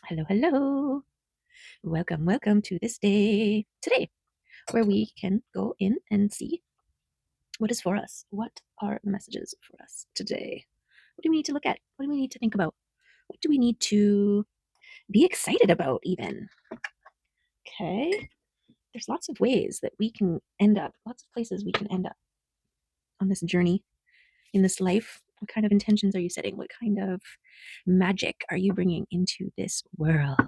Hello, hello. Welcome to this day today, where we can go in and see what is for us. What are the messages for us today? What do we need to look at? What do we need to think about? What do we need to be excited about, even? Okay. There's lots of ways that we can end up, lots of places we can end up on this journey in this life. What kind of intentions are you setting? What kind of magic are you bringing into this world?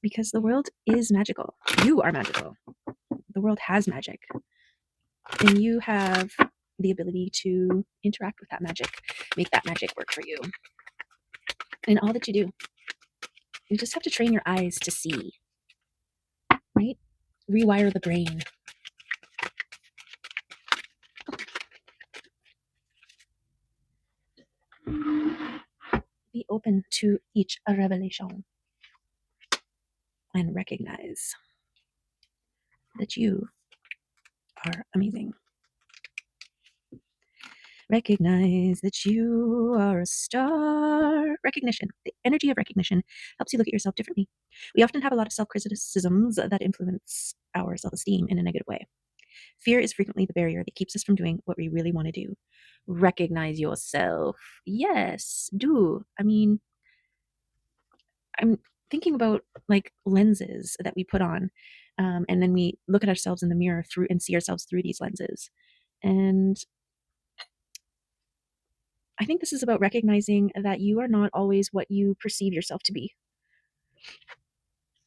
Because the world is magical. You are magical. The world has magic, and you have the ability to interact with that magic, make that magic work for you in all that you do. You just have to train your eyes to see, right? Rewire the brain. Be open to each revelation and recognize that you are amazing. Recognize that you are a star. Recognition. The energy of recognition helps you look at yourself differently. We often have a lot of self criticisms that influence our self esteem in a negative way. Fear is frequently the barrier that keeps us from doing what we really want to do. Recognize yourself. Yes, do. I mean, I'm thinking about like lenses that we put on, and then we look at ourselves in the mirror through and see ourselves through these lenses. And I think this is about recognizing that you are not always what you perceive yourself to be.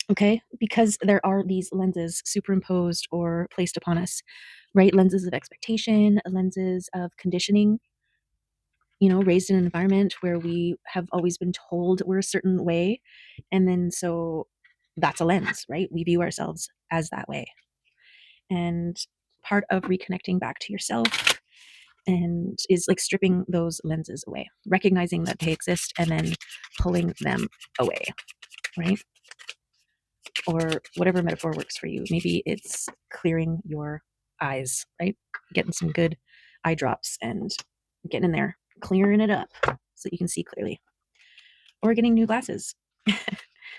Okay? Because there are these lenses superimposed or placed upon us, right? Lenses of expectation, lenses of conditioning, raised in an environment where we have always been told we're a certain way. And then so that's a lens, right? We view ourselves as that way. And part of reconnecting back to yourself and is like stripping those lenses away, recognizing that they exist and then pulling them away, right? Or whatever metaphor works for you. Maybe it's clearing your eyes, right? Getting some good eye drops and getting in there, clearing it up so that you can see clearly. Or getting new glasses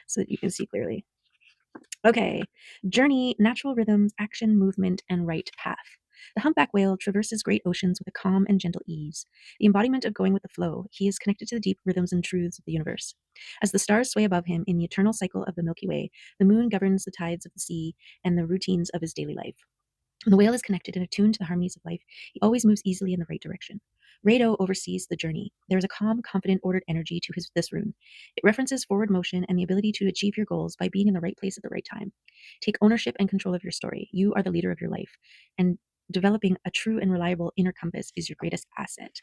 so that you can see clearly. Okay, journey, natural rhythms, action, movement, and right path. The humpback whale traverses great oceans with a calm and gentle ease. The embodiment of going with the flow, he is connected to the deep rhythms and truths of the universe. As the stars sway above him in the eternal cycle of the Milky Way, the moon governs the tides of the sea and the routines of his daily life. When the whale is connected and attuned to the harmonies of life, he always moves easily in the right direction. Rado oversees the journey. There is a calm, confident, ordered energy to this rune. It references forward motion and the ability to achieve your goals by being in the right place at the right time. Take ownership and control of your story. You are the leader of your life, and developing a true and reliable inner compass is your greatest asset.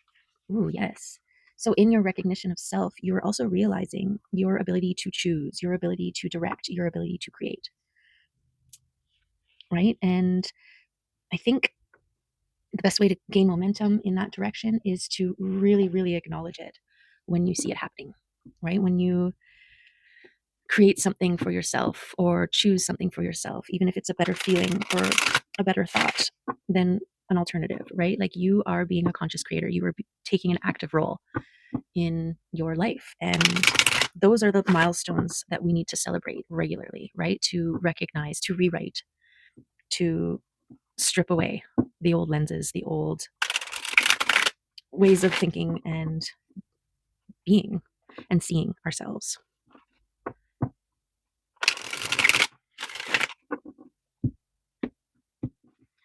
Ooh, yes. So, in your recognition of self, you are also realizing your ability to choose, your ability to direct, your ability to create, right? And I think the best way to gain momentum in that direction is to really, really acknowledge it when you see it happening, right? When you create something for yourself or choose something for yourself, even if it's a better feeling or a better thought than an alternative, right? Like you are being a conscious creator, you are taking an active role in your life. And those are the milestones that we need to celebrate regularly, right? To recognize, to rewrite, to strip away the old lenses, the old ways of thinking and being and seeing ourselves.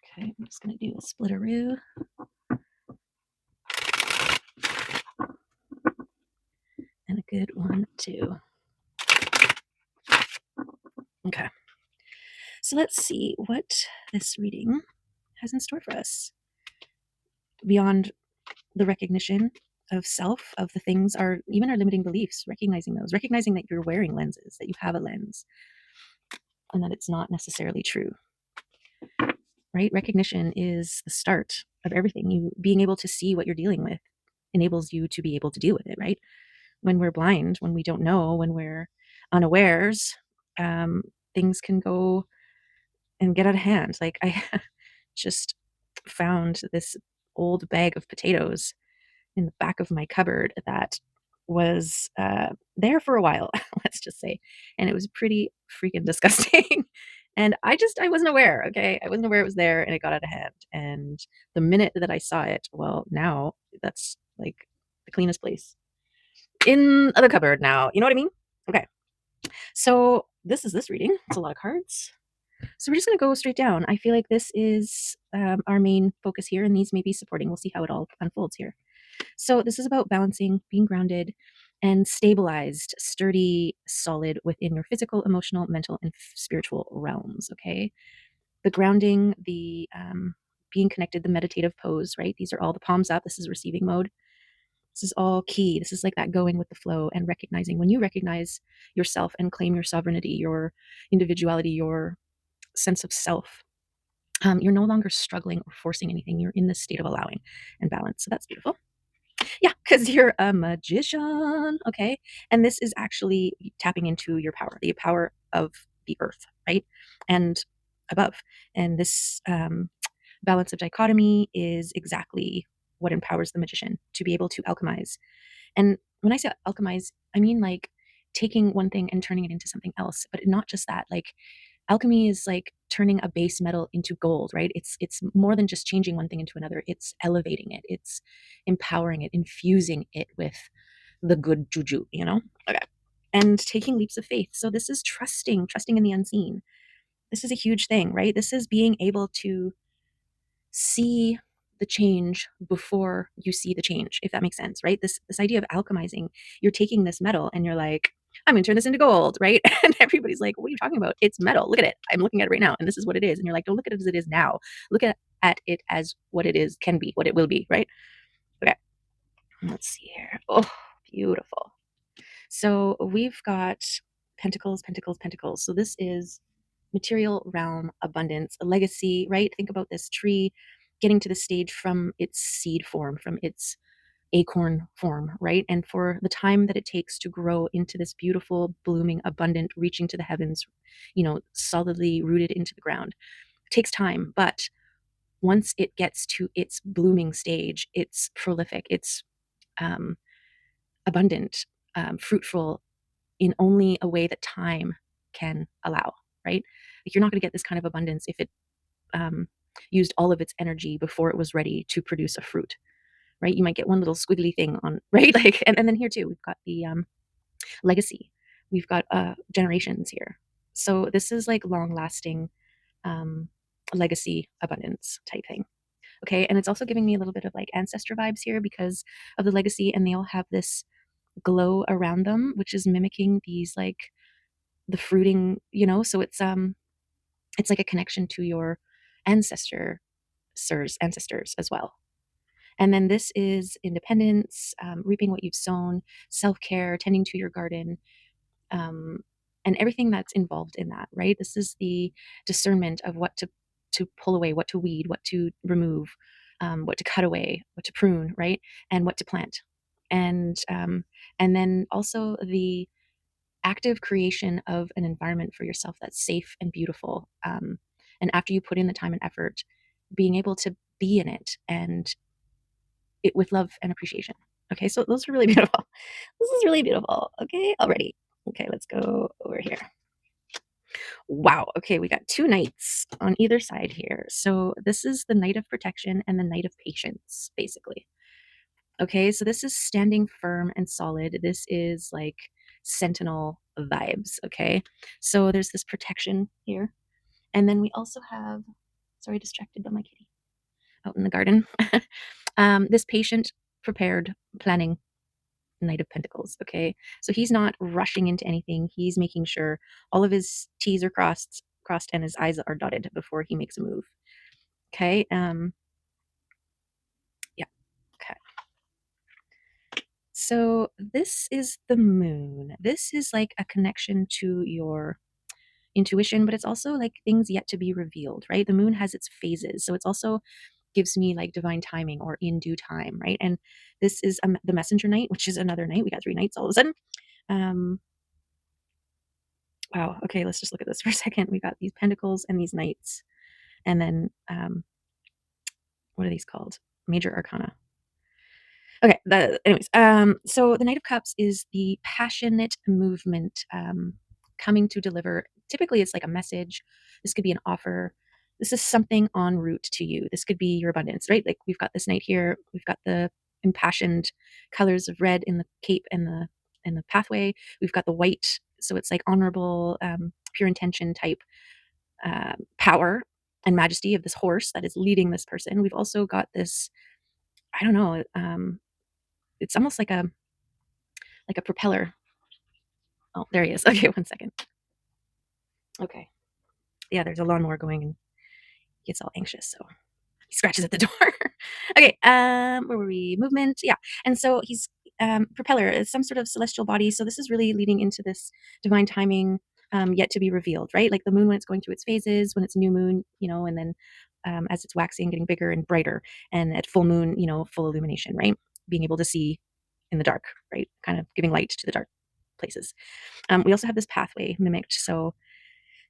Okay, I'm just going to do a splitteroo. And a good one, too. Okay. So let's see what this reading has in store for us. Beyond the recognition of self, of the things, even our limiting beliefs, recognizing those, recognizing that you're wearing lenses, that you have a lens, and that it's not necessarily true. Right? Recognition is the start of everything. You being able to see what you're dealing with enables you to be able to deal with it, right? When we're blind, when we don't know, when we're unawares, things can go and get out of hand. Like I just found this old bag of potatoes in the back of my cupboard that was there for a while, let's just say, and it was pretty freaking disgusting. And I wasn't aware. Okay, I wasn't aware it was there, and it got out of hand. And the minute that I saw it, well, now that's like the cleanest place in the cupboard. Now, you know what I mean? Okay, so this is this reading. It's a lot of cards. So we're just going to go straight down. I feel like this is our main focus here, and these may be supporting. We'll see how it all unfolds here. So this is about balancing, being grounded and stabilized, sturdy, solid within your physical, emotional, mental, and spiritual realms. Okay. The grounding, the being connected, the meditative pose, right? These are all the palms up. This is receiving mode. This is all key. This is like that going with the flow and recognizing when you recognize yourself and claim your sovereignty, your individuality, your sense of self. You're no longer struggling or forcing anything. You're in this state of allowing and balance. So that's beautiful. Yeah, because you're a magician. Okay. And this is actually tapping into your power, the power of the earth, right? And above. And this balance of dichotomy is exactly what empowers the magician to be able to alchemize. And when I say alchemize, I mean like taking one thing and turning it into something else, but not just that. Like alchemy is like turning a base metal into gold, right? It's more than just changing one thing into another. It's elevating it. It's empowering it, infusing it with the good juju, you know? Okay. And taking leaps of faith. So this is trusting in the unseen. This is a huge thing, right? This is being able to see the change before you see the change, if that makes sense, right? This idea of alchemizing, you're taking this metal and you're like, I'm gonna turn this into gold, right? And everybody's like, what are you talking about? It's metal. Look at it. I'm looking at it right now, and this is what it is. And you're like, don't look at it as it is now. Look at it as what it is, can be, what it will be, right? Okay. Let's see here. Oh, beautiful. So we've got pentacles, pentacles, pentacles. So this is material realm, abundance, a legacy, right? Think about this tree getting to the stage from its seed form, from its acorn form, right? And for the time that it takes to grow into this beautiful, blooming, abundant, reaching to the heavens, solidly rooted into the ground, it takes time. But once it gets to its blooming stage, it's prolific, it's um, abundant, fruitful in only a way that time can allow, right? Like you're not going to get this kind of abundance if it um, used all of its energy before it was ready to produce a fruit, right? You might get one little squiggly thing on, right? Like, and then here too, we've got the legacy. We've got generations here. So this is like long lasting um, legacy abundance type thing. Okay. And it's also giving me a little bit of like ancestor vibes here because of the legacy. And they all have this glow around them, which is mimicking these like the fruiting, so it's like a connection to your ancestors as well. And then this is independence, reaping what you've sown, self-care, tending to your garden, um, and everything that's involved in that, right? This is the discernment of what to pull away, what to weed, what to remove, what to cut away, what to prune, right? And what to plant. And then also the active creation of an environment for yourself that's safe and beautiful. And after you put in the time and effort, being able to be in it and it with love and appreciation. Okay, so those are really beautiful. This is really beautiful. Okay, already. Okay, let's go over here. Wow. Okay, we got two knights on either side here. So this is the knight of protection and the knight of patience, basically. Okay, so this is standing firm and solid. This is like sentinel vibes. Okay, so there's this protection here. And then we also have, sorry, distracted by my kitty out in the garden. This patient, prepared, planning Knight of Pentacles. Okay, so he's not rushing into anything. He's making sure all of his T's are crossed, and his I's are dotted before he makes a move. Okay, yeah. Okay. So this is the moon. This is like a connection to your intuition, but it's also like things yet to be revealed, right? The moon has its phases. So it's also gives me like divine timing or in due time, right? And this is the messenger knight, which is another knight. We got three knights all of a sudden. Um, wow. Okay, let's just look at this for a second. We got these pentacles and these knights, and then what are these called? Major arcana. Okay, anyways, so the Knight of Cups is the passionate movement, coming to deliver. Typically, it's like a message. This could be an offer. This is something en route to you. This could be your abundance, right? Like we've got this knight here. We've got the impassioned colors of red in the cape and the pathway. We've got the white, so it's like honorable, pure intention type power and majesty of this horse that is leading this person. We've also got this. I don't know. It's almost like a propeller. Oh, there he is. Okay, one second. Okay. Yeah, there's a lawnmower going and he gets all anxious. So he scratches at the door. Okay, where were we? Movement. Yeah. And so he's propeller is some sort of celestial body. So this is really leading into this divine timing, yet to be revealed, right? Like the moon when it's going through its phases, when it's new moon, and then as it's waxing, getting bigger and brighter, and at full moon, full illumination, right? Being able to see in the dark, right? Kind of giving light to the dark places. We also have this pathway mimicked. So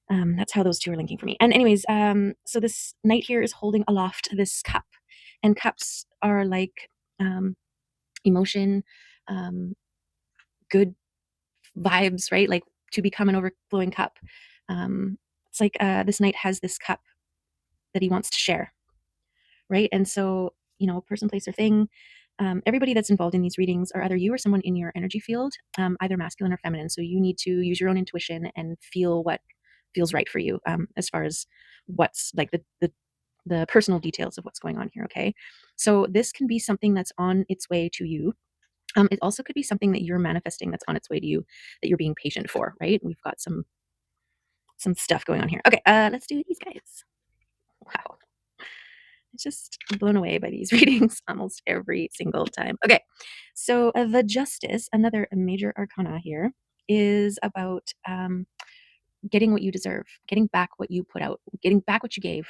that's how those two are linking for me. And anyways, so this knight here is holding aloft this cup, and cups are like emotion, um, good vibes, right? Like to become an overflowing cup. It's like this knight has this cup that he wants to share, right? And so, person, place, or thing. Everybody that's involved in these readings are either you or someone in your energy field, either masculine or feminine. So you need to use your own intuition and feel what feels right for you, as far as what's like the personal details of what's going on here. Okay, so this can be something that's on its way to you. It also could be something that you're manifesting that's on its way to you that you're being patient for. Right? We've got some stuff going on here. Okay, let's do these guys. Wow. Just blown away by these readings almost every single time. Okay, so the Justice, another major arcana here, is about getting what you deserve, getting back what you put out, getting back what you gave,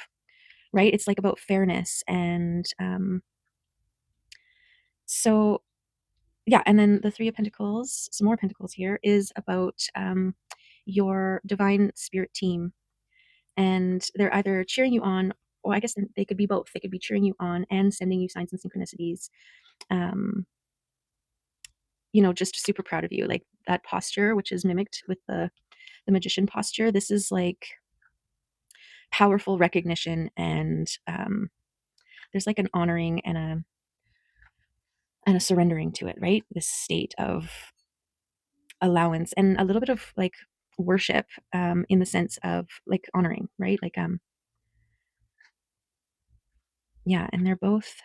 right? It's like about fairness. And so, yeah, and then the Three of Pentacles, some more Pentacles here, is about your divine spirit team. And they're either cheering you on, or I guess they could be both. They could be cheering you on and sending you signs and synchronicities. Um, just super proud of you. Like that posture, which is mimicked with the magician posture. This is like powerful recognition, and there's like an honoring and a surrendering to it, right? This state of allowance and a little bit of like worship, in the sense of like honoring, right? Like yeah, and they're both,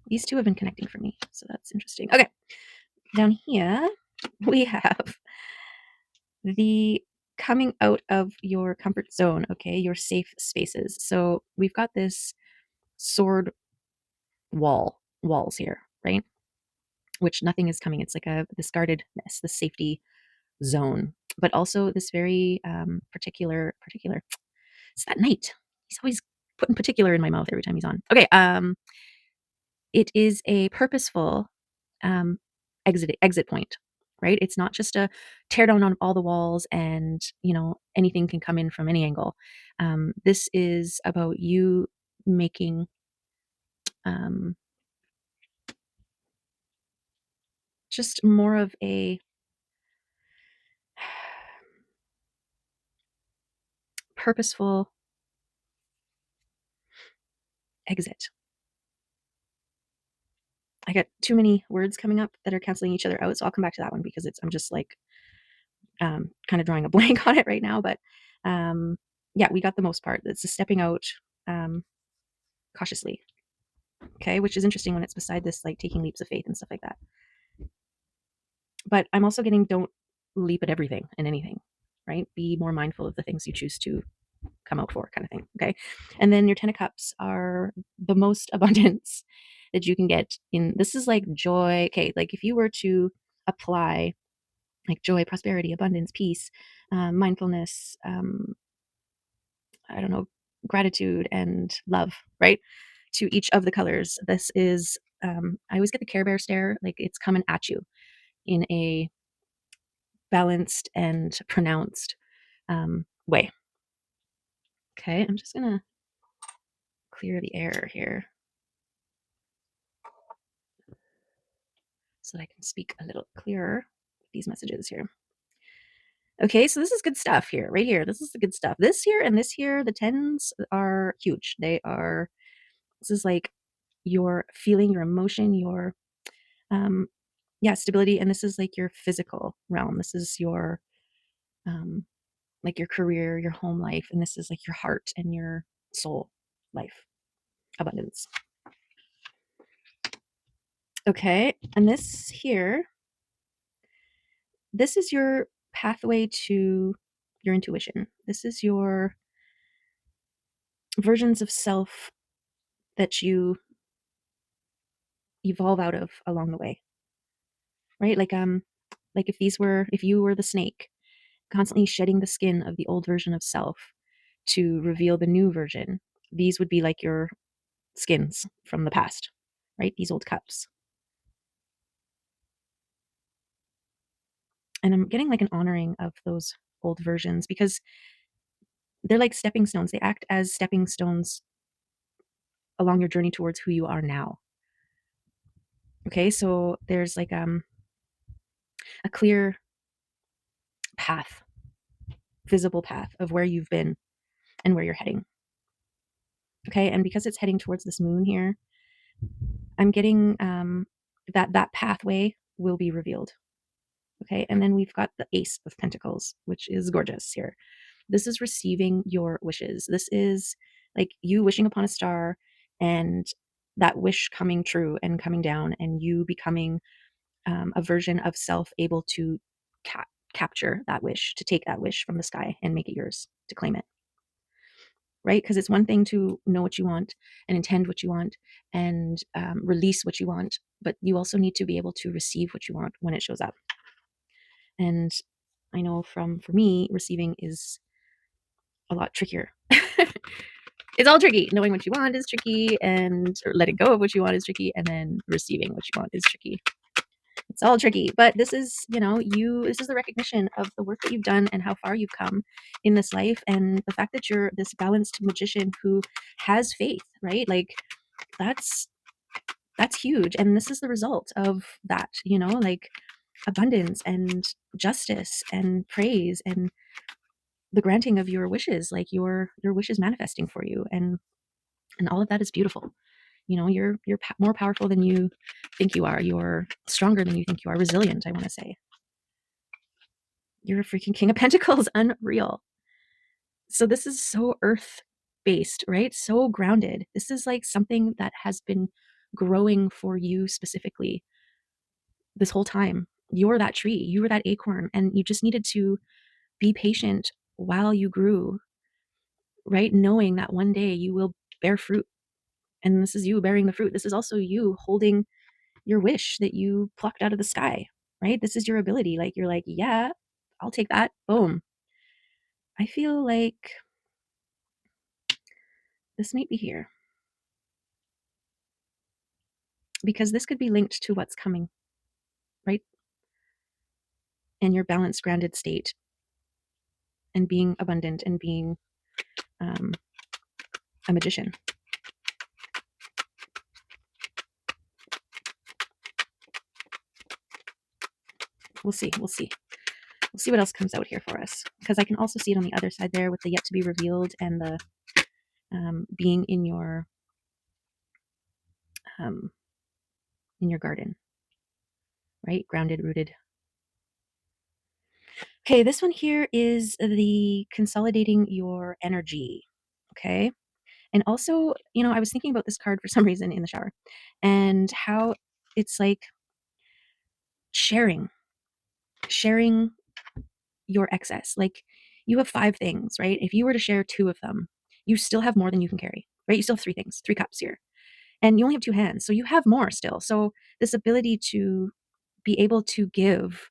these two have been connecting for me, so that's interesting. Okay, down here we have the coming out of your comfort zone, okay, your safe spaces. So we've got this sword walls here, right? Which nothing is coming. It's like a this guardedness, the safety zone, but also this very particular. It's that knight. He's always putting particular in my mouth every time he's on. Okay, it is a purposeful um, exit point, right? It's not just a tear down on all the walls and anything can come in from any angle. This is about you making um, just more of a purposeful exit. I got too many words coming up that are canceling each other out, so I'll come back to that one because I'm just like kind of drawing a blank on it right now. But yeah, we got the most part. It's a stepping out um, cautiously. Okay, which is interesting when it's beside this like taking leaps of faith and stuff like that. But I'm also getting don't leap at everything and anything, right? Be more mindful of the things you choose to come out for, kind of thing. Okay, and then your Ten of Cups are the most abundance that you can get in. This is like joy. Okay, like if you were to apply like joy, prosperity, abundance, peace, mindfulness, I don't know, gratitude and love, right? To each of the colors. This is, I always get the Care Bear stare, like it's coming at you in a balanced and pronounced way. Okay, I'm just gonna clear the air here. so that I can speak a little clearer with these messages here. Okay, so this is good stuff here, right here. This is the good stuff. This here and this here, the tens are huge. This is like your feeling, your emotion, your, um, yeah, stability. And this is like your physical realm. This is your, um, like your career, your home life. And this is like your heart and your soul life, abundance. Okay, and this here, this is your pathway to your intuition. This is your versions of self that you evolve out of along the way, right? Like if you were the snake, constantly shedding the skin of the old version of self to reveal the new version, these would be like your skins from the past, right? These old cups. And I'm getting like an honoring of those old versions because they're like stepping stones. They act as stepping stones along your journey towards who you are now. Okay, so there's like a clear path, visible path of where you've been and where you're heading. Okay, and because it's heading towards this moon here, I'm getting that pathway will be revealed. Okay, and then we've got the Ace of Pentacles, which is gorgeous here. This is receiving your wishes. This is like you wishing upon a star and that wish coming true and coming down, and you becoming a version of self able to capture that wish, to take that wish from the sky and make it yours, to claim it. Right? Because it's one thing to know what you want and intend what you want and release what you want, but you also need to be able to receive what you want when it shows up. And I know for me, receiving is a lot trickier. It's all tricky. Knowing what you want is tricky, and letting go of what you want is tricky, and then receiving what you want is tricky. It's all tricky, but this is, this is the recognition of the work that you've done and how far you've come in this life, and the fact that you're this balanced magician who has faith, right? Like that's that's huge, and this is the result of that, like abundance and justice and praise and the granting of your wishes, like your wishes manifesting for you, and all of that is beautiful. You're more powerful than you think you are. You're stronger than you think you are. Resilient, I want to say. You're a freaking King of Pentacles. Unreal. So this is so earth based, right? So grounded. This is like something that has been growing for you specifically this whole time. You're that tree. You were that acorn, and you just needed to be patient while you grew, right? Knowing that one day you will bear fruit. And this is you bearing the fruit. This is also you holding your wish that you plucked out of the sky, right? This is your ability. Like, you're like, yeah, I'll take that. Boom. I feel like this might be here because this could be linked to what's coming, right? And your balanced, grounded state and being abundant and being um, a magician. We'll see. We'll see. We'll see what else comes out here for us, because I can also see it on the other side there with the yet to be revealed and the being um, in your garden, right? Grounded, rooted. Okay, this one here is the consolidating your energy. Okay. And also, I was thinking about this card for some reason in the shower and how it's like sharing, sharing your excess. Like you have 5 things, right? If you were to share 2 of them, you still have more than you can carry, right? You still have 3 things, 3 cups here, and you only have 2 hands. So you have more still. So this ability to be able to give,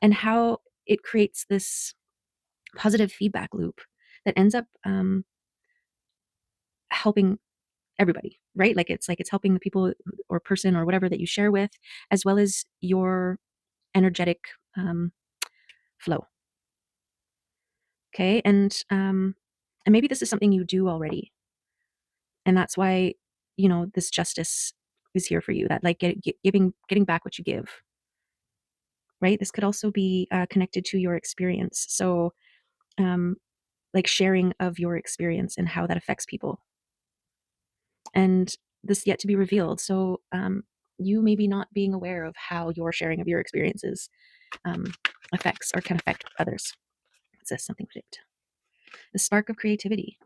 and how it creates this positive feedback loop that ends up helping everybody, right? Like it's helping the people or person or whatever that you share with, as well as your energetic um, flow. Okay, and maybe this is something you do already, and that's why this justice is here for you. That like getting back what you give, right? This could also be connected to your experience. So, um, like sharing of your experience and how that affects people, and this yet to be revealed. So, you maybe not being aware of how your sharing of your experiences um, affects or can affect others. What's this? Something shaped. The spark of creativity.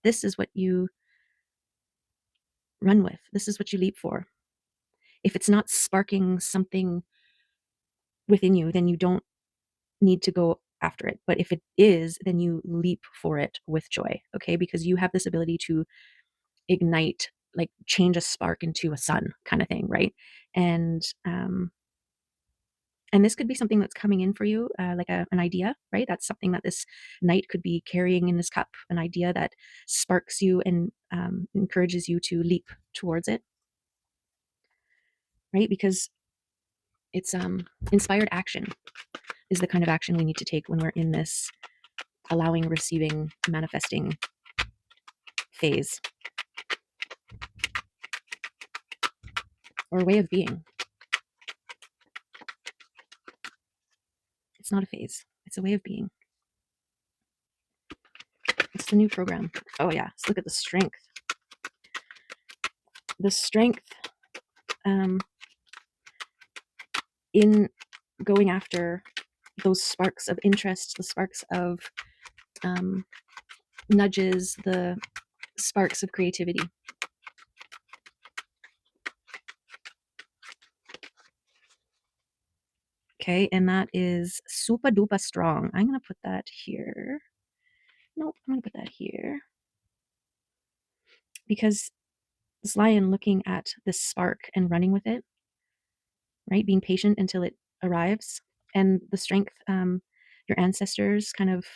This is what you run with. This is what you leap for. If it's not sparking something within you, then you don't need to go after it. But if it is, then you leap for it with joy, okay? Because you have this ability to ignite, like change a spark into a sun kind of thing, right? And and this could be something that's coming in for you, like an idea, right? That's something that this knight could be carrying in this cup, an idea that sparks you and encourages you to leap towards it, right? Because it's inspired action is the kind of action we need to take when we're in this allowing, receiving, manifesting phase or way of being. It's not a phase, it's a way of being. It's the new program. Oh, yeah. Let's look at the strength. The strength um, in going after those sparks of interest, the sparks of um, nudges, the sparks of creativity. Okay, and that is super duper strong. I'm going to put that here. Nope, I'm going to put that here. Because this lion looking at this spark and running with it, right? Being patient until it arrives, and the strength, your ancestors kind of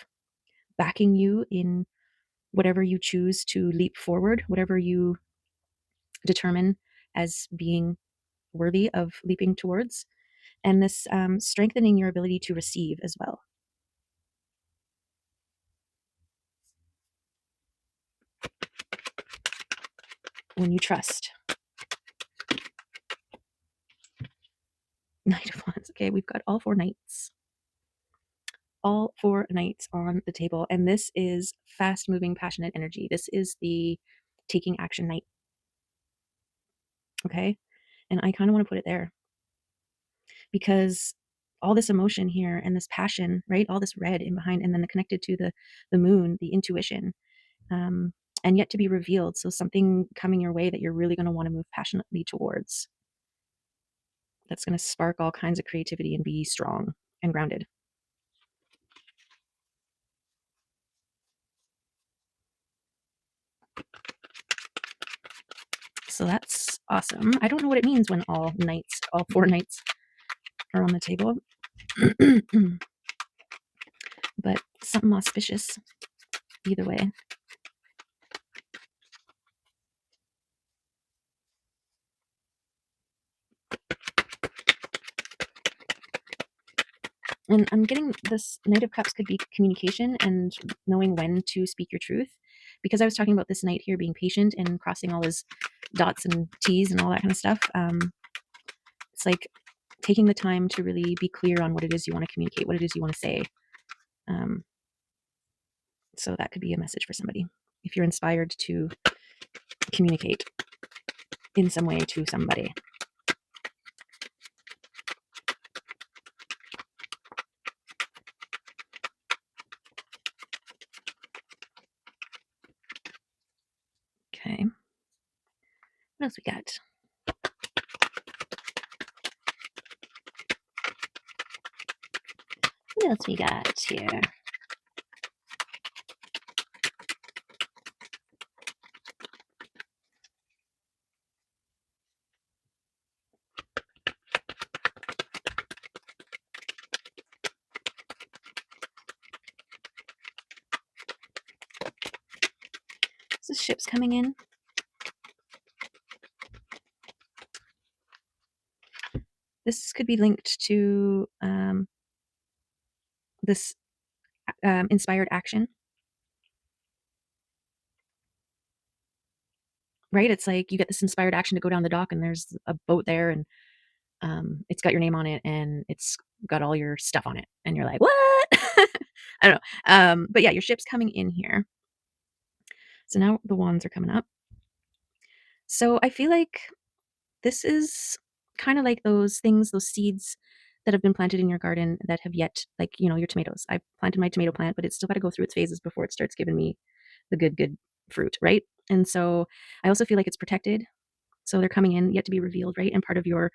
backing you in whatever you choose to leap forward, whatever you determine as being worthy of leaping towards, and this strengthening your ability to receive as well. When you trust. Knight of Wands. Okay, we've got all four knights. All four knights on the table. And this is fast moving, passionate energy. This is the taking action knight. Okay. And I kind of want to put it there because all this emotion here and this passion, right? All this red in behind, and then connected to the moon, the intuition, and yet to be revealed. So something coming your way that you're really going to want to move passionately towards. That's going to spark all kinds of creativity and be strong and grounded. So that's awesome. I don't know what it means when all four knights are on the table. But something auspicious either way. And I'm getting this Knight of Cups could be communication and knowing when to speak your truth. Because I was talking about this knight here being patient and crossing all his dots and T's and all that kind of stuff. It's like taking the time to really be clear on what it is you want to communicate, what it is you want to say. So that could be a message for somebody if you're inspired to communicate in some way to somebody. Okay. What else we got? What else we got here? So ships coming in. This could be linked to this inspired action. right? It's like you get this inspired action to go down the dock and there's a boat there and it's got your name on it and it's got all your stuff on it. And you're like, what? I don't know. But yeah, your ship's coming in here. So now the wands are coming up. So I feel like this is kind of like those things, those seeds that have been planted in your garden that have yet, like, your tomatoes. I planted my tomato plant, but it's still got to go through its phases before it starts giving me the good fruit, right? And so I also feel like it's protected. So they're coming in yet to be revealed, right? And part of your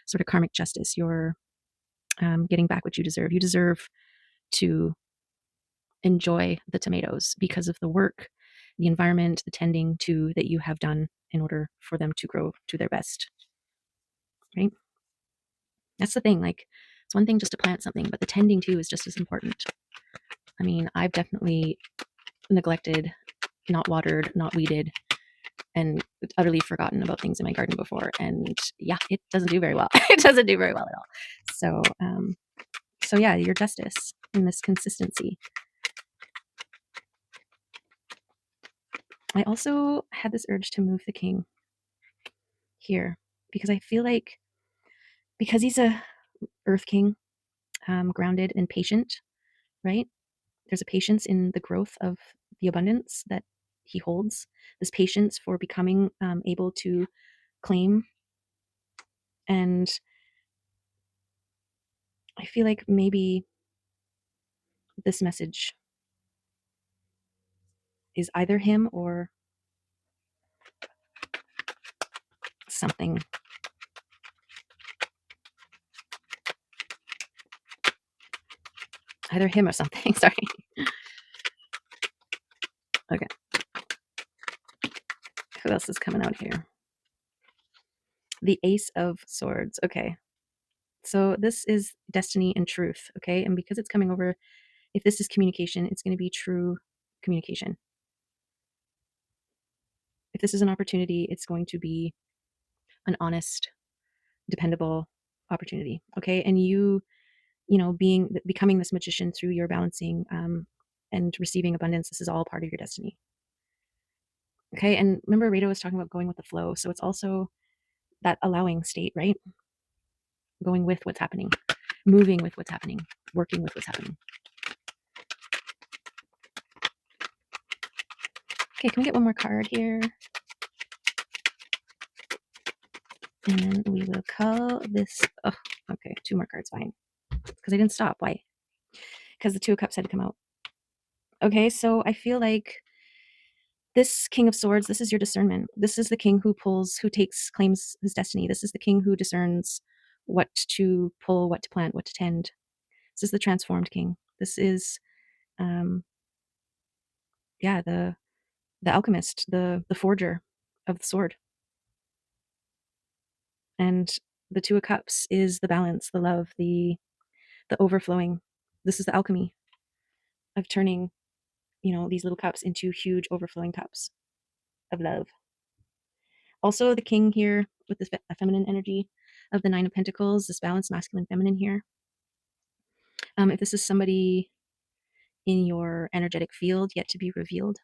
sort of karmic justice, your getting back what you deserve. You deserve to enjoy the tomatoes because of the work, the environment, the tending to that you have done in order for them to grow to their best, right? That's the thing. Like, it's one thing just to plant something, but the tending to is just as important. I mean, I've definitely neglected, not watered, not weeded, and utterly forgotten about things in my garden before. And yeah, it doesn't do very well. It doesn't do very well at all. So yeah, your justice in this consistency. I also had this urge to move the king here because I feel like because he's a earth king, grounded and patient, right? There's a patience in the growth of the abundance that he holds. This patience for becoming able to claim. And I feel like maybe this message is either him or something. Either him or something. Sorry. Okay. Who else is coming out here? The Ace of Swords. Okay. So this is destiny and truth. Okay. And because it's coming over, if this is communication, it's going to be true communication. If this is an opportunity, it's going to be an honest, dependable opportunity. Okay. And becoming this magician through your balancing and receiving abundance, this is all part of your destiny. Okay. And remember, Rado was talking about going with the flow. So it's also that allowing state, right? Going with what's happening, moving with what's happening, working with what's happening. Okay, can we get one more card here? And we will call this, oh, okay, 2 more cards, fine. Because I didn't stop. Why? Because the 2 of Cups had to come out. Okay, so I feel like this King of Swords, this is your discernment. This is the king who claims his destiny. This is the king who discerns what to pull, what to plant, what to tend. This is the transformed king. This is, yeah, the alchemist, the forger of the sword. And the 2 of Cups is the balance, the love, the overflowing. This is the alchemy of turning, these little cups into huge overflowing cups of love. Also, the king here with this feminine energy of the 9 of Pentacles, this balance, masculine, feminine here. If this is somebody in your energetic field yet to be revealed,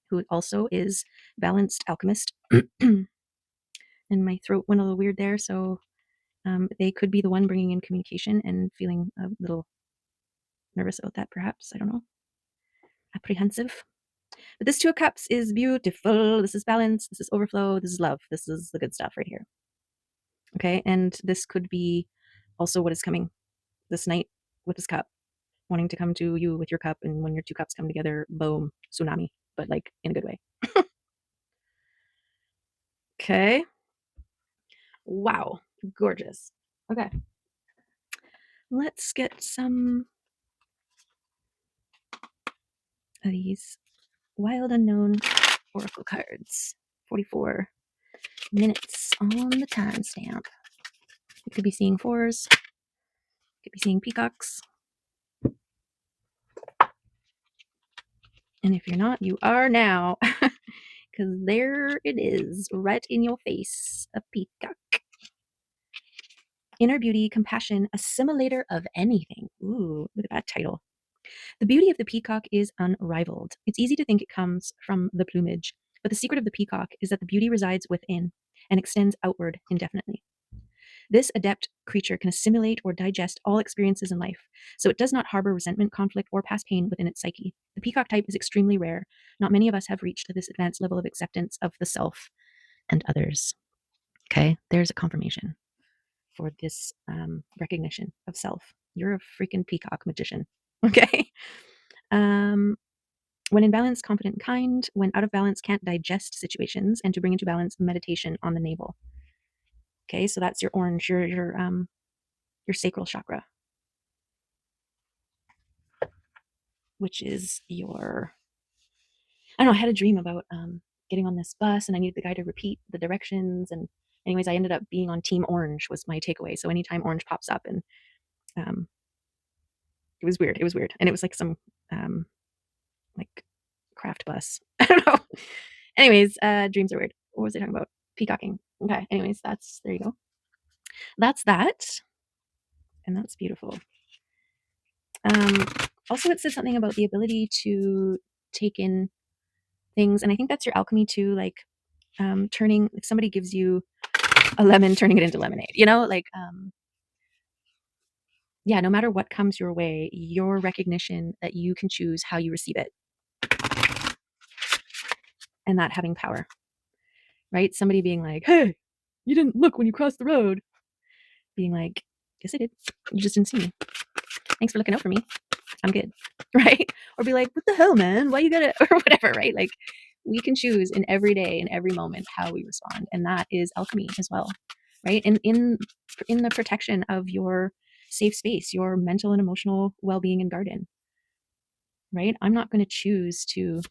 who also is balanced alchemist, and my throat went a little weird there, so they could be the one bringing in communication and feeling a little nervous about that, perhaps. I don't know. Apprehensive. But this 2 of Cups is beautiful. This is balance. This is overflow. This is love. This is the good stuff right here. Okay. And this could be also what is coming this night with this cup, wanting to come to you with your cup. And when your 2 cups come together, boom, tsunami, but like in a good way. Okay. Wow. Gorgeous. Okay. Let's get some of these wild unknown oracle cards. 44 minutes on the timestamp. You could be seeing 4s. You could be seeing peacocks. And if you're not, you are now. Because there it is, right in your face. A peacock. Inner beauty, compassion, assimilator of anything. Ooh, look at that title. The beauty of the peacock is unrivaled. It's easy to think it comes from the plumage, But the secret of the peacock is that the beauty resides within and extends outward indefinitely. This adept creature can assimilate or digest all experiences in life, so it does not harbor resentment, conflict, or past pain within its psyche. The peacock type is extremely rare. Not many of us have reached this advanced level of acceptance of the self and others. Okay, there's a confirmation for this recognition of self. You're a freaking peacock magician. Okay. When in balance, confident and kind. When out of balance, can't digest situations. And to bring into balance, meditation on the navel. Okay, so that's your orange, your sacral chakra, which is your. I don't know. I had a dream about getting on this bus, and I needed the guy to repeat the directions. And anyways, I ended up being on Team Orange. Was my takeaway. So anytime orange pops up, and um, it was weird. It was weird, and it was like some like craft bus. I don't know. Anyways, dreams are weird. What was I talking about? Peacocking. Okay. Anyways, there you go. That's that. And that's beautiful. Also, it said something about the ability to take in things. And I think that's your alchemy too. Like turning, if somebody gives you a lemon, turning it into lemonade, like, yeah, no matter what comes your way, your recognition that you can choose how you receive it and that having power, right? Somebody being like, hey, you didn't look when you crossed the road. Being like, yes, I did. You just didn't see me. Thanks for looking out for me. I'm good. Right? Or be like, what the hell, man? Why you gotta, or whatever, right? Like, we can choose in every day, in every moment, how we respond. And that is alchemy as well, right? And in the protection of your safe space, your mental and emotional well-being and garden, right? I'm not going to choose to,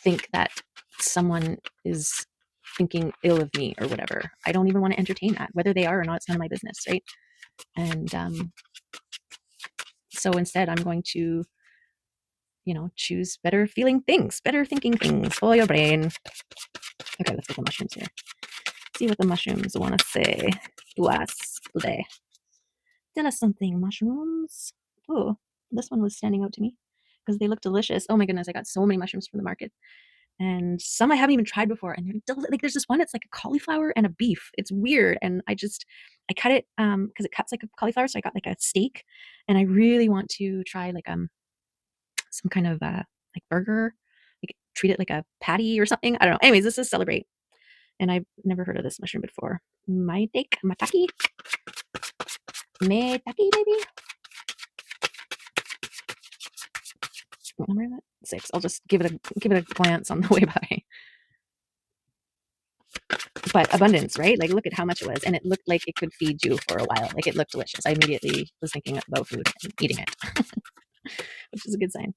think that someone is thinking ill of me or whatever. I don't even want to entertain that. Whether they are or not, it's none of my business, right? And so instead, I'm going to, choose better feeling things, better thinking things for your brain. Okay, let's get the mushrooms here. See what the mushrooms want to say to us today. Tell us something, mushrooms. Oh, this one was standing out to me because they look delicious. Oh my goodness, I got so many mushrooms from the market. And some I haven't even tried before. And they're like, there's this one that's like a cauliflower and a beef. It's weird. And I cut it because it cuts like a cauliflower. So I got like a steak, and I really want to try like some kind of like burger, like treat it like a patty or something. I don't know. Anyways, this is Celebrate, and I've never heard of this mushroom before. Mataki, baby. What number is that? 6. I'll just give it a glance on the way by. But abundance, right? Like, look at how much it was, and it looked like it could feed you for a while. Like, it looked delicious. I immediately was thinking about food and eating it, which is a good sign.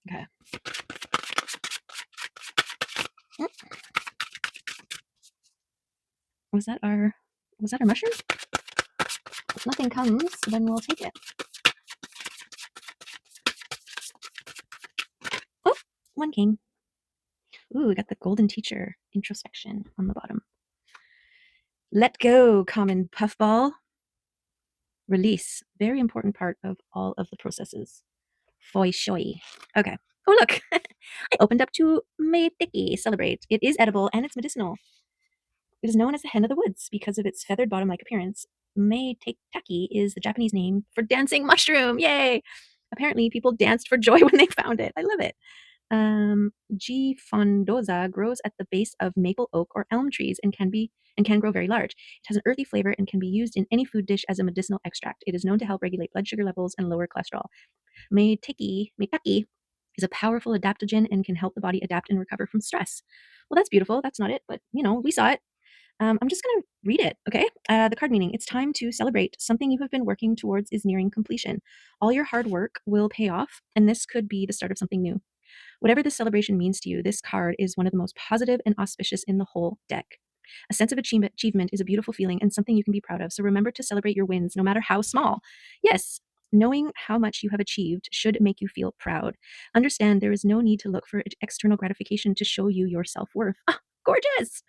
Okay. Was that our mushroom? If nothing comes, then we'll take it. Oh, one came. Ooh, we got the golden teacher introspection on the bottom. Let go, common puffball. Release. Very important part of all of the processes. Foi shui. Okay. Oh, look. I opened up to Meiteki Celebrate. It is edible and it's medicinal. It is known as the hen of the woods because of its feathered bottom-like appearance. Meiteki is the Japanese name for dancing mushroom. Yay! Apparently, people danced for joy when they found it. I love it. G. frondosa grows at the base of maple, oak, or elm trees and can grow very large. It has an earthy flavor and can be used in any food dish as a medicinal extract. It is known to help regulate blood sugar levels and lower cholesterol. Meiteki is a powerful adaptogen and can help the body adapt and recover from stress. Well, that's beautiful. That's not it, but we saw it. I'm just going to read it, okay? The card meaning: it's time to celebrate. Something you have been working towards is nearing completion. All your hard work will pay off, and this could be the start of something new. Whatever this celebration means to you, this card is one of the most positive and auspicious in the whole deck. A sense of achievement is a beautiful feeling and something you can be proud of. So remember to celebrate your wins, no matter how small. Yes, knowing how much you have achieved should make you feel proud. Understand there is no need to look for external gratification to show you your self-worth. Ah, gorgeous.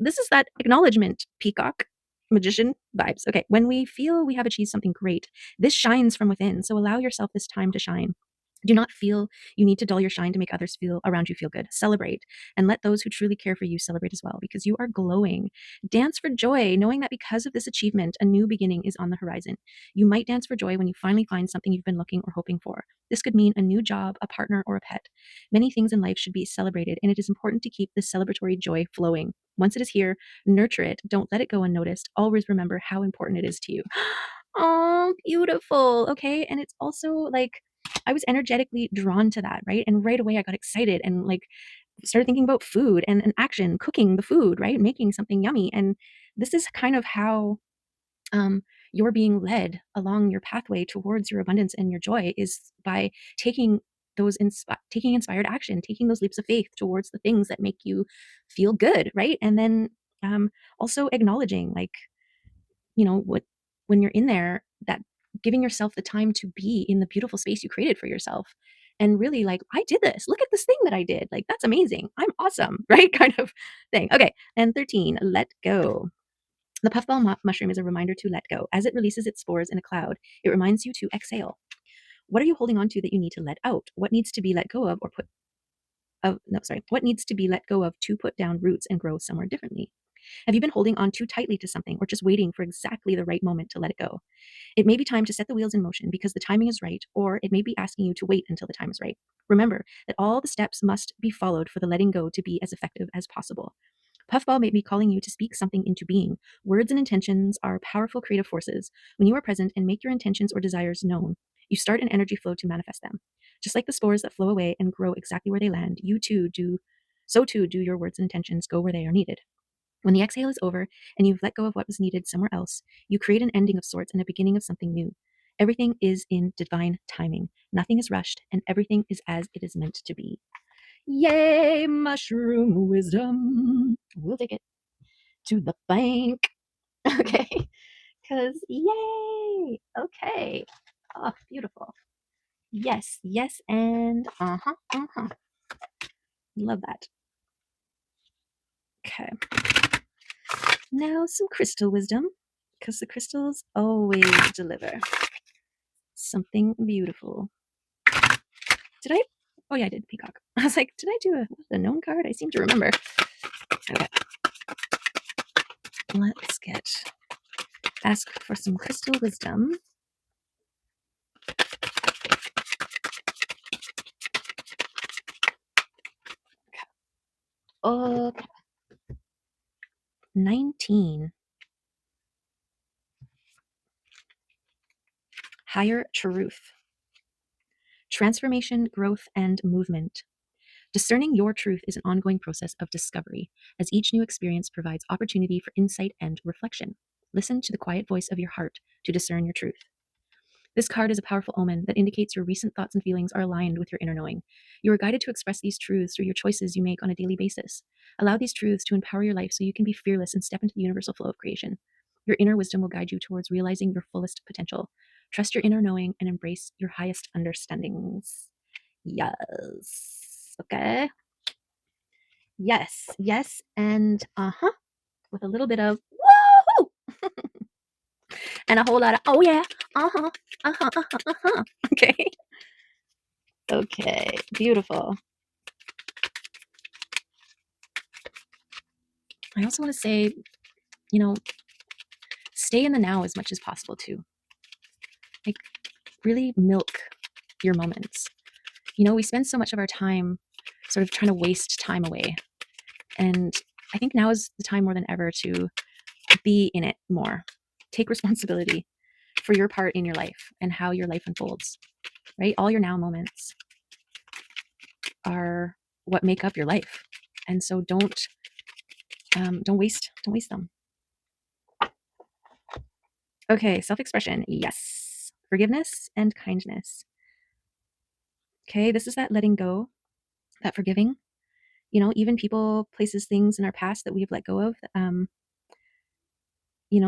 This is that acknowledgement, peacock, magician vibes. Okay, when we feel we have achieved something great, this shines from within. So allow yourself this time to shine. Do not feel you need to dull your shine to make others feel around you feel good. Celebrate and let those who truly care for you celebrate as well because you are glowing. Dance for joy, knowing that because of this achievement, a new beginning is on the horizon. You might dance for joy when you finally find something you've been looking or hoping for. This could mean a new job, a partner, or a pet. Many things in life should be celebrated, and it is important to keep this celebratory joy flowing. Once it is here, nurture it. Don't let it go unnoticed. Always remember how important it is to you. Oh, beautiful. Okay. And it's also like, I was energetically drawn to that, right? And right away I got excited and like started thinking about food and action, cooking the food, right? Making something yummy. And this is kind of how um, you're being led along your pathway towards your abundance and your joy is by taking taking inspired action, taking those leaps of faith towards the things that make you feel good, right? And then also acknowledging like what when you're in there, that giving yourself the time to be in the beautiful space you created for yourself and really like, I did this, look at this thing that I did, like that's amazing, I'm awesome, right? Kind of thing. Okay. And 13, let go. The puffball mushroom is a reminder to let go. As it releases its spores in a cloud, it reminds you to exhale. What are you holding on to that you need to let out? What needs to be let go of or put of no sorry what needs to be let go of to put down roots and grow somewhere differently? Have you been holding on too tightly to something or just waiting for exactly the right moment to let it go? It may be time to set the wheels in motion because the timing is right, or it may be asking you to wait until the time is right. Remember that all the steps must be followed for the letting go to be as effective as possible. Puffball may be calling you to speak something into being. Words and intentions are powerful creative forces. When you are present and make your intentions or desires known, you start an energy flow to manifest them. Just like the spores that flow away and grow exactly where they land, so too do your words and intentions go where they are needed. When the exhale is over and you've let go of what was needed somewhere else, you create an ending of sorts and a beginning of something new. Everything is in divine timing. Nothing is rushed, and everything is as it is meant to be. Yay, mushroom wisdom. We'll take it to the bank. Okay. Because, yay. Okay. Oh, beautiful. Yes, yes, and love that. Okay. Now, some crystal wisdom, because the crystals always deliver something beautiful. Did I? Oh, yeah, I did Peacock. I was like, did I do a known card? I seem to remember. Okay. Let's ask for some crystal wisdom. Okay. 19. Higher truth. Transformation, growth, and movement. Discerning your truth is an ongoing process of discovery, as each new experience provides opportunity for insight and reflection. Listen to the quiet voice of your heart to discern your truth. This card is a powerful omen that indicates your recent thoughts and feelings are aligned with your inner knowing. You are guided to express these truths through your choices you make on a daily basis. Allow these truths to empower your life so you can be fearless and step into the universal flow of creation. Your inner wisdom will guide you towards realizing your fullest potential. Trust your inner knowing and embrace your highest understandings. Yes. Okay. Yes. Yes. And with a little bit of woohoo and a whole lot of oh yeah. Uh-huh. Uh-huh. Uh-huh. Uh-huh. Okay. Okay, beautiful. I also want to say, you know, stay in the now as much as possible too. Like, really milk your moments. We spend so much of our time sort of trying to waste time away. And I think now is the time more than ever to be in it more. Take responsibility for your part in your life and how your life unfolds, right? All your now moments are what make up your life. And so don't waste them. Okay, self-expression. Yes. Forgiveness and kindness. Okay, this is that letting go, that forgiving. Even people, places, things in our past that we've let go of.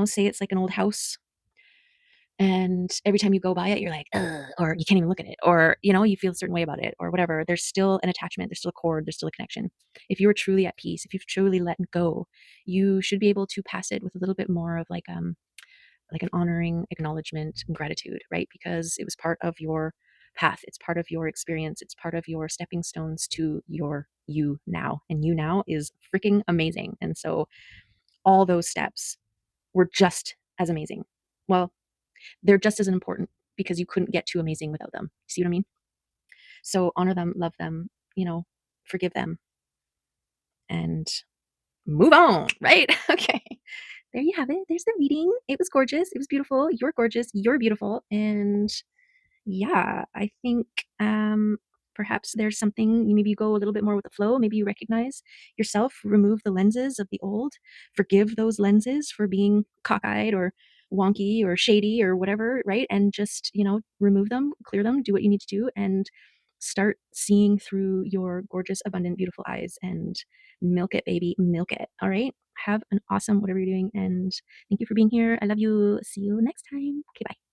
Say it's like an old house, and every time you go by it, you're like, ugh, or you can't even look at it, or you feel a certain way about it, or whatever. There's still an attachment, there's still a cord, there's still a connection. If you are truly at peace, if you've truly let go, you should be able to pass it with a little bit more of like an honoring acknowledgement and gratitude, right? Because it was part of your path. It's part of your experience. It's part of your stepping stones to your you now. And you now is freaking amazing. And so all those steps were just as amazing. Well, they're just as important because you couldn't get too amazing without them. See what I mean? So honor them, love them, forgive them, and move on, right? Okay. There you have it. There's the reading. It was gorgeous. It was beautiful. You're gorgeous. You're beautiful. And yeah, I think perhaps there's something, maybe you go a little bit more with the flow. Maybe you recognize yourself, remove the lenses of the old, forgive those lenses for being cockeyed or wonky or shady or whatever, right? And just, remove them, clear them, do what you need to do, and start seeing through your gorgeous, abundant, beautiful eyes and milk it, baby, milk it. All right. Have an awesome whatever you're doing. And thank you for being here. I love you. See you next time. Okay, bye.